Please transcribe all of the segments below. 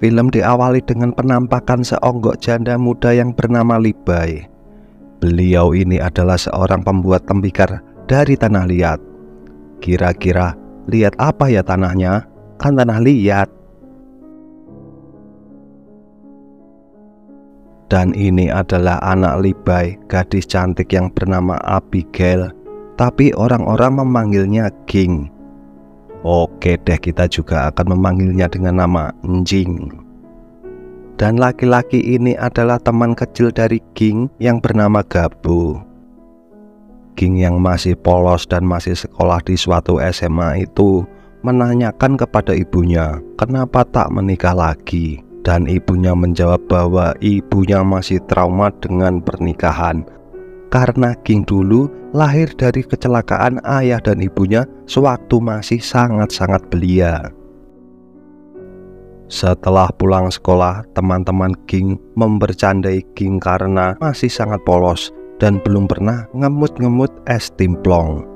Film diawali dengan penampakan seonggok janda muda yang bernama Libai. Beliau ini adalah seorang pembuat tembikar dari tanah liat. Kira-kira lihat apa ya tanahnya? Kan tanah liat. Dan ini adalah anak Libai, gadis cantik yang bernama Abigail. Tapi orang-orang memanggilnya Ging. Oke deh, kita juga akan memanggilnya dengan nama Njing. Dan laki-laki ini adalah teman kecil dari Ging yang bernama Gabo. Ging yang masih polos dan masih sekolah di suatu SMA itu menanyakan kepada ibunya kenapa tak menikah lagi. Dan ibunya menjawab bahwa ibunya masih trauma dengan pernikahan. Karena Ging dulu lahir dari kecelakaan ayah dan ibunya sewaktu masih sangat-sangat belia. Setelah pulang sekolah, teman-teman Ging membercandai Ging karena masih sangat polos dan belum pernah ngemut-ngemut es timplong.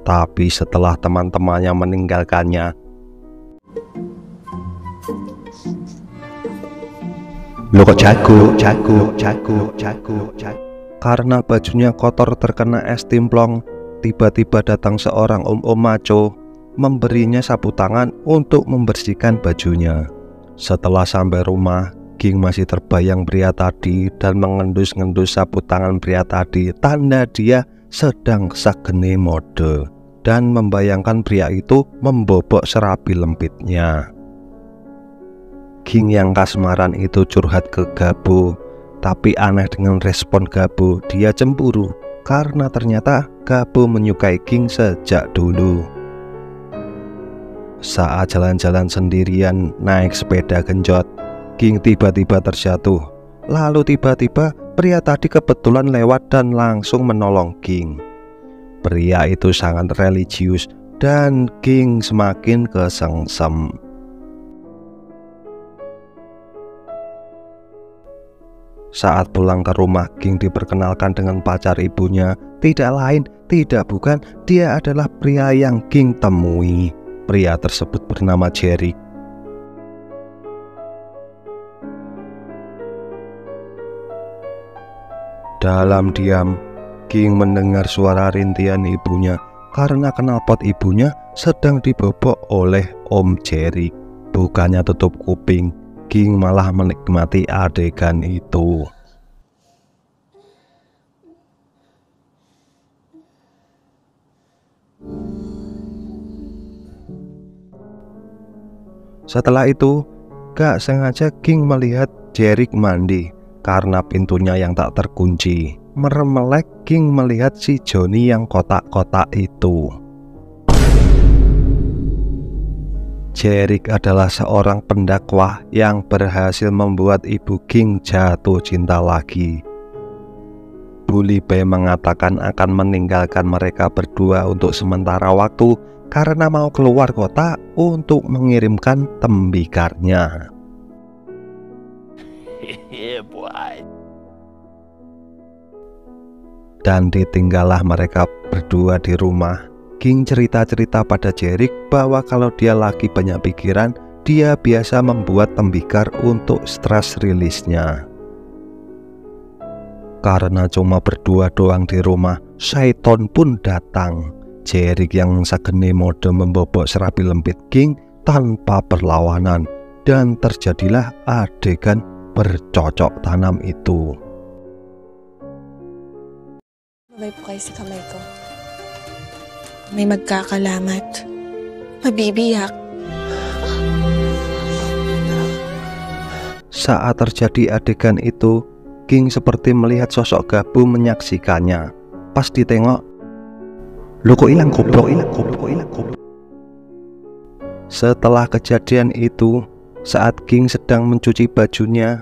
Tapi setelah teman-temannya meninggalkannya, "Lo kok jago. Karena bajunya kotor terkena es timplong, tiba-tiba datang seorang om-om maco memberinya sapu tangan untuk membersihkan bajunya. Setelah sampai rumah, Ging masih terbayang pria tadi dan mengendus-ngendus sapu tangan pria tadi, tanda dia sedang sagene mode, dan membayangkan pria itu membobok serabi lempitnya. Ging yang kasmaran itu curhat ke Gabo. Tapi aneh dengan respon Gabo, dia cemburu karena ternyata Gabo menyukai Ging sejak dulu. Saat jalan-jalan sendirian naik sepeda genjot, Ging tiba-tiba terjatuh. Lalu tiba-tiba pria tadi kebetulan lewat dan langsung menolong Ging. Pria itu sangat religius dan Ging semakin kesengsem. Saat pulang ke rumah, Ging diperkenalkan dengan pacar ibunya. Tidak lain, tidak bukan, dia adalah pria yang Ging temui. Pria tersebut bernama Jerry. Dalam diam, Ging mendengar suara rintian ibunya karena knalpot ibunya sedang dibobok oleh Om Jerry. Bukannya tutup kuping, Ging malah menikmati adegan itu. Setelah itu, gak sengaja Ging melihat Jerry mandi karena pintunya yang tak terkunci. Meremelek, Ging melihat si Johnny yang kotak-kotak itu. Jerry adalah seorang pendakwah yang berhasil membuat ibu Ging jatuh cinta lagi. Bu Libai mengatakan akan meninggalkan mereka berdua untuk sementara waktu karena mau keluar kota untuk mengirimkan tembikarnya. Dan ditinggallah mereka berdua di rumah. Ging cerita-cerita pada Jerry bahwa kalau dia lagi banyak pikiran, dia biasa membuat tembikar untuk stress rilisnya. Karena cuma berdua doang di rumah, Syaiton pun datang. Jerry yang sagene mode membobok serabi lempit Ging tanpa perlawanan, dan terjadilah adegan bercocok tanam itu. Mabay po kayo sa kamay ko. May magkakalamat. Mabibiyak. Saat terjadi adegan itu, Ging seperti melihat sosok Gabo menyaksikannya. Pas ditengok, "Lo kok hilang goblok, Setelah kejadian itu, saat Ging sedang mencuci bajunya,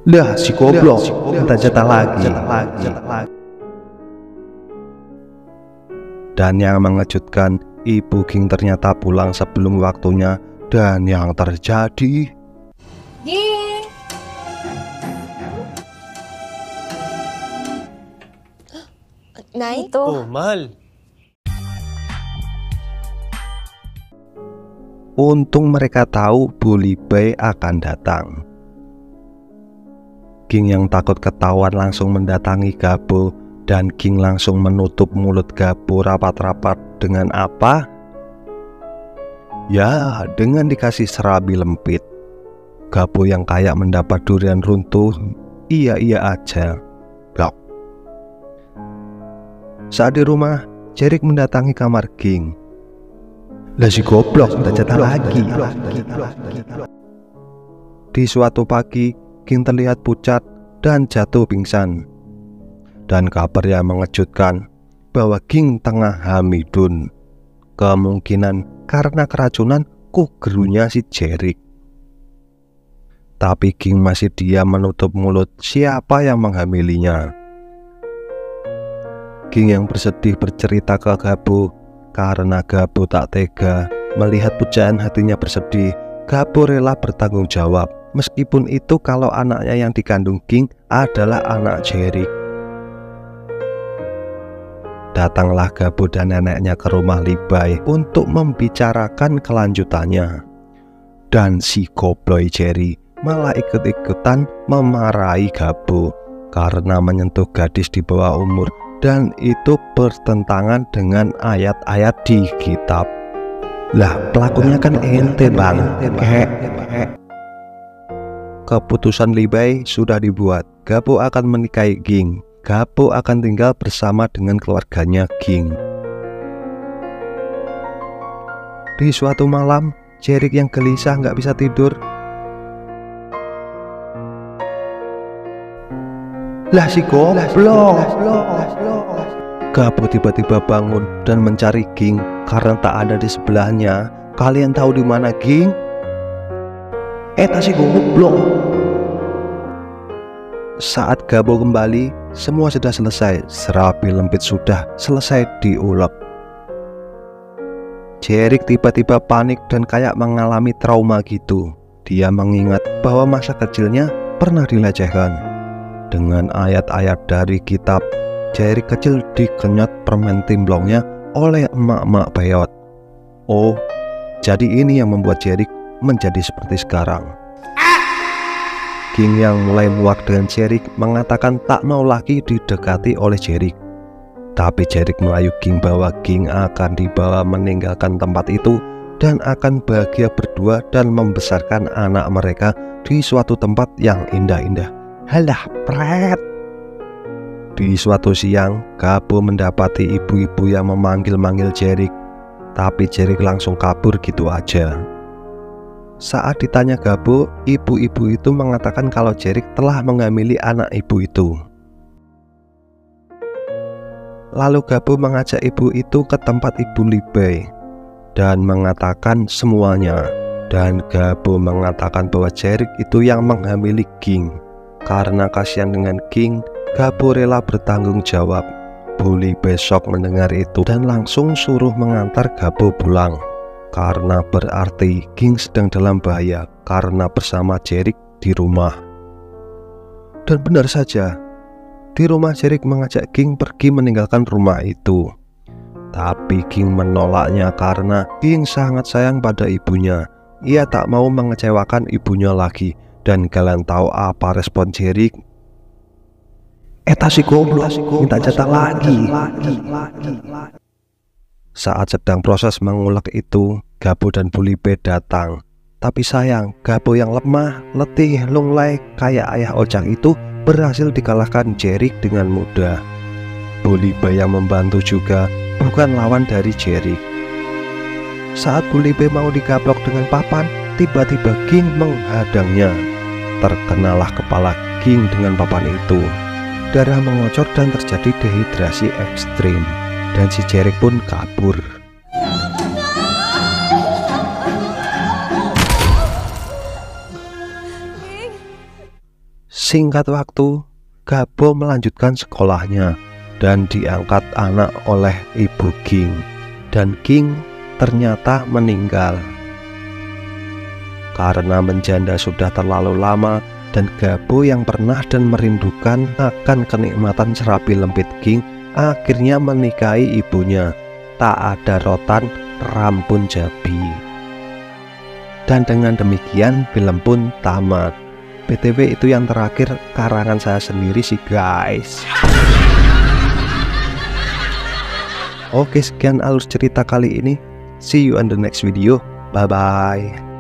"Lah si goblok, minta jatah lagi. Dan yang mengejutkan, ibu Ging ternyata pulang sebelum waktunya. Dan yang terjadi, Ging! Nay? Oh, mahal. Untung mereka tahu Bu Libai akan datang. Ging yang takut ketahuan langsung mendatangi Gabo, dan Ging langsung menutup mulut Gabo rapat-rapat dengan apa? Ya, dengan dikasih serabi lempit. Gabo yang kayak mendapat durian runtuh, iya-iya aja. Blok. Saat di rumah, Jerik mendatangi kamar Ging. Lah si goblok udah jatah lagi. Di suatu pagi, Ging terlihat pucat dan jatuh pingsan. Dan kabar yang mengejutkan bahwa Ging tengah hamidun. Kemungkinan karena keracunan kugerunya si Jerik. Tapi Ging masih diam menutup mulut siapa yang menghamilinya. Ging yang bersedih bercerita ke Gabo. Karena Gabo tak tega melihat pujaan hatinya bersedih, Gabo rela bertanggung jawab, meskipun itu kalau anaknya yang dikandung Ging adalah anak Jerik. Datanglah Gabo dan neneknya ke rumah Libai untuk membicarakan kelanjutannya. Dan si gobloy Jerry malah ikut-ikutan memarahi Gabo karena menyentuh gadis di bawah umur, dan itu bertentangan dengan ayat-ayat di kitab. Lah pelakunya kan ente bang. Keputusan Libai sudah dibuat. Gabo akan menikahi Ging. Gabo akan tinggal bersama dengan keluarganya Ging. Di suatu malam, Jerik yang gelisah nggak bisa tidur. Lah si goblok. Gabo tiba-tiba bangun dan mencari Ging karena tak ada di sebelahnya. Kalian tahu di mana Ging? Eta si goblok. Saat Gabo kembali, semua sudah selesai. Serabi lempit sudah selesai diulek. Jerik tiba-tiba panik dan kayak mengalami trauma gitu. Dia mengingat bahwa masa kecilnya pernah dilecehkan. Dengan ayat-ayat dari kitab, Jerik kecil dikenyot permen timblongnya oleh emak-emak Beyot. Oh, jadi ini yang membuat Jerik menjadi seperti sekarang. Ging yang mulai muak dengan Jerik mengatakan tak mau lagi didekati oleh Jerik. Tapi Jerik melayu Ging bahwa Ging akan dibawa meninggalkan tempat itu dan akan bahagia berdua dan membesarkan anak mereka di suatu tempat yang indah-indah. Halah, pret. Di suatu siang, Gabo mendapati ibu-ibu yang memanggil-manggil Jerik. Tapi Jerik langsung kabur gitu aja. Saat ditanya Gabo, ibu-ibu itu mengatakan kalau Jerik telah menghamili anak ibu itu. Lalu Gabo mengajak ibu itu ke tempat ibu Libai dan mengatakan semuanya. Dan Gabo mengatakan bahwa Jerik itu yang menghamili Ging. Karena kasihan dengan Ging, Gabo rela bertanggung jawab. Bu Libai besok mendengar itu dan langsung suruh mengantar Gabo pulang. Karena berarti Ging sedang dalam bahaya karena bersama Jerik di rumah. Dan benar saja, di rumah Jerik mengajak Ging pergi meninggalkan rumah itu. Tapi Ging menolaknya karena Ging sangat sayang pada ibunya. Ia tak mau mengecewakan ibunya lagi. Dan kalian tahu apa respon Jerik? Eta si goblok minta jatah lagi. Saat sedang proses mengulek itu, Gabo dan Bu Libai datang. Tapi sayang, Gabo yang lemah, letih, lunglai kayak ayah Ojang itu berhasil dikalahkan Jerik dengan mudah. Bu Libai yang membantu juga bukan lawan dari Jerik. Saat Bu Libai mau digaplok dengan papan, tiba-tiba Ging menghadangnya. Terkenalah kepala Ging dengan papan itu. Darah mengocor dan terjadi dehidrasi ekstrim. Dan si Jerik pun kabur. Singkat waktu, Gabo melanjutkan sekolahnya dan diangkat anak oleh ibu Ging. Dan Ging ternyata meninggal. Karena menjanda sudah terlalu lama dan Gabo yang pernah dan merindukan akan kenikmatan serabi lempit Ging akhirnya menikahi ibunya. Tak ada rotan, rampun jabi. Dan dengan demikian film pun tamat. BTW itu yang terakhir karangan saya sendiri sih guys. Oke, sekian alur cerita kali ini. See you on the next video. Bye bye.